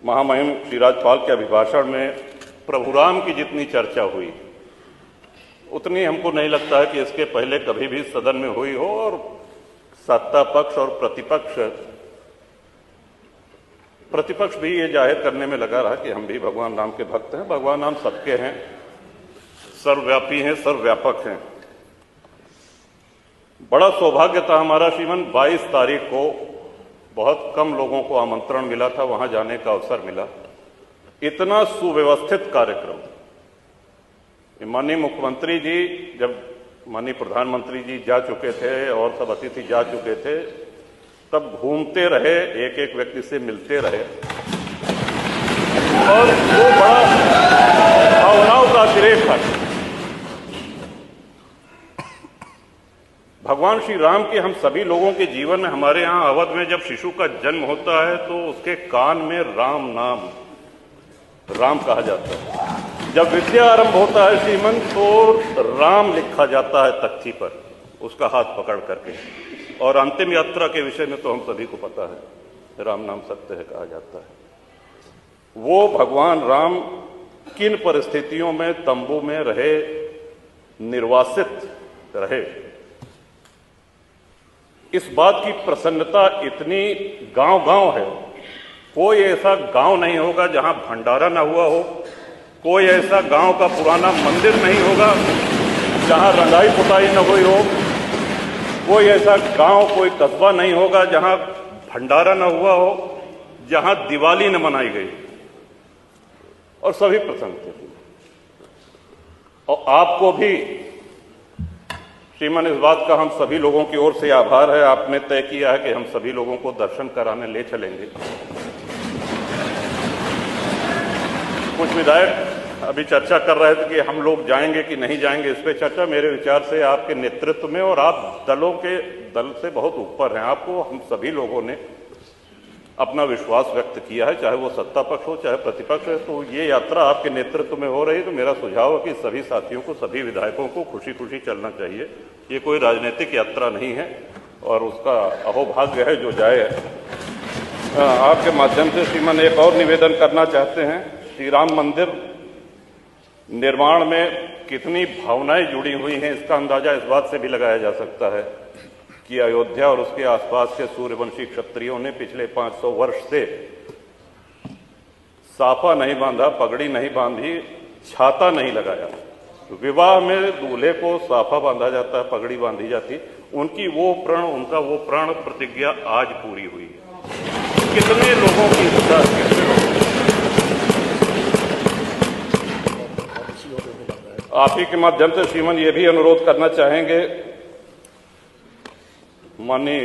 महामहिम श्री राज्यपाल के अभिभाषण में प्रभु राम की जितनी चर्चा हुई उतनी हमको नहीं लगता है कि इसके पहले कभी भी सदन में हुई हो। और सत्ता पक्ष और प्रतिपक्ष भी ये जाहिर करने में लगा रहा कि हम भी भगवान राम के भक्त हैं। भगवान राम सबके हैं, सर्वव्यापी हैं, सर्वव्यापक हैं। बड़ा सौभाग्य था हमारा श्रीमान, 22 तारीख को बहुत कम लोगों को आमंत्रण मिला था, वहां जाने का अवसर मिला। इतना सुव्यवस्थित कार्यक्रम, माननीय मुख्यमंत्री जी जब माननीय प्रधानमंत्री जी जा चुके थे और सब अतिथि जा चुके थे, तब घूमते रहे, एक एक व्यक्ति से मिलते रहे और वो बड़ा भावनाओं का अतिरेक था। भगवान श्री राम के हम सभी लोगों के जीवन में, हमारे यहाँ अवध में जब शिशु का जन्म होता है तो उसके कान में राम नाम, राम कहा जाता है। जब विद्या आरंभ होता है श्रीमन तो राम लिखा जाता है तख्ती पर, उसका हाथ पकड़ करके। और अंतिम यात्रा के विषय में तो हम सभी को पता है, राम नाम सत्य है कहा जाता है। वो भगवान राम किन परिस्थितियों में तंबू में रहे, निर्वासित रहे, इस बात की प्रसन्नता इतनी गांव-गांव है। कोई ऐसा गांव नहीं होगा जहां भंडारा ना हुआ हो, कोई ऐसा गांव का पुराना मंदिर नहीं होगा जहां रंगाई पुताई न हुई हो, कोई ऐसा गांव, कोई कस्बा नहीं होगा जहां भंडारा न हुआ हो, जहां दिवाली न मनाई गई। और सभी प्रसन्न थे। और आपको भी श्रीमान इस बात का हम सभी लोगों की ओर से आभार है, आपने तय किया है कि हम सभी लोगों को दर्शन कराने ले चलेंगे। कुछ विधायक अभी चर्चा कर रहे थे कि हम लोग जाएंगे कि नहीं जाएंगे, इस पे चर्चा मेरे विचार से आपके नेतृत्व में, और आप दल से बहुत ऊपर हैं, आपको हम सभी लोगों ने अपना विश्वास व्यक्त किया है, चाहे वो सत्ता पक्ष हो चाहे प्रतिपक्ष है। तो ये यात्रा आपके नेतृत्व में हो रही है, तो मेरा सुझाव है कि सभी साथियों को, सभी विधायकों को खुशी खुशी चलना चाहिए। ये कोई राजनीतिक यात्रा नहीं है और उसका अहोभाग्य है जो जाए। आपके माध्यम से श्रीमान एक और निवेदन करना चाहते हैं। श्री राम मंदिर निर्माण में कितनी भावनाएं जुड़ी हुई हैं, इसका अंदाजा इस बात से भी लगाया जा सकता है कि अयोध्या और उसके आसपास के सूर्यवंशी क्षत्रियों ने पिछले 500 वर्ष से साफा नहीं बांधा, पगड़ी नहीं बांधी, छाता नहीं लगाया। विवाह में दूल्हे को साफा बांधा जाता है, पगड़ी बांधी जाती। उनका वो प्रण प्रतिज्ञा आज पूरी हुई है। कितने लोगों की इच्छा, आप ही के माध्यम से श्रीमान ये भी अनुरोध करना चाहेंगे, माननीय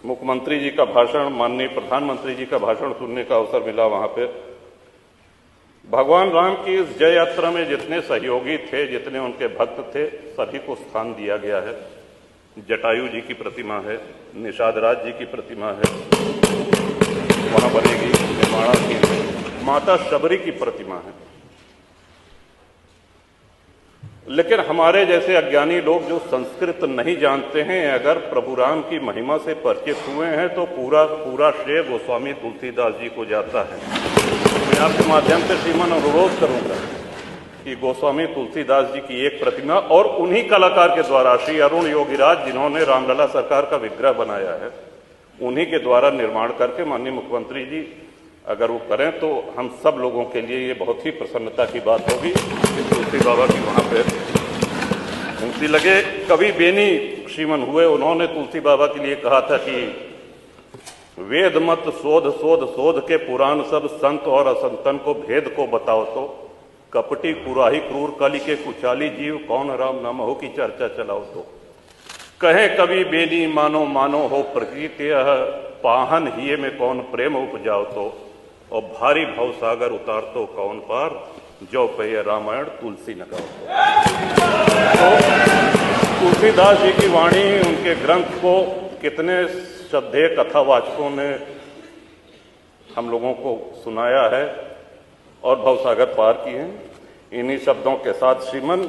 मुख्यमंत्री जी का भाषण, माननीय प्रधानमंत्री जी का भाषण सुनने का अवसर मिला। वहां पे भगवान राम की इस जय यात्रा में जितने सहयोगी थे, जितने उनके भक्त थे, सभी को स्थान दिया गया है। जटायु जी की प्रतिमा है, निषाद राज जी की प्रतिमा है, वहां बनेगी निर्माणा की, माता शबरी की प्रतिमा है। लेकिन हमारे जैसे अज्ञानी लोग जो संस्कृत नहीं जानते हैं, अगर प्रभु राम की महिमा से परिचित हुए हैं तो पूरा श्रेय गोस्वामी तुलसीदास जी को जाता है। मैं आपके माध्यम से श्रीमान अनुरोध करूंगा कि गोस्वामी तुलसीदास जी की एक प्रतिमा, और उन्हीं कलाकार के द्वारा, श्री अरुण योगीराज जिन्होंने रामलला सरकार का विग्रह बनाया है, उन्हीं के द्वारा निर्माण करके माननीय मुख्यमंत्री जी अगर वो करें तो हम सब लोगों के लिए ये बहुत ही प्रसन्नता की बात होगी कि तुलसी बाबा की वहां पे मूर्ति लगे। कवि बेनी श्रीमन हुए, उन्होंने तुलसी बाबा के लिए कहा था कि वेद मत शोध शोध शोध के पुराण सब, संत और असंतन को भेद को बताओ तो, कपटी कुराही क्रूर कली के कुचाली जीव, कौन राम नाम हो की चर्चा चलाओ तो। कहे कवि बेनी मानो मानो हो प्रकृति, पाहन हिये में कौन प्रेम उपजाओ तो, और भारी भव सागर उतार तो कौन पार, जो पे रामायण तुलसी न गाओ तो। तुलसीदास जी की वाणी, उनके ग्रंथ को कितने श्रद्धेय कथावाचकों ने हम लोगों को सुनाया है और भवसागर पार किए हैं। इन्हीं शब्दों के साथ श्रीमन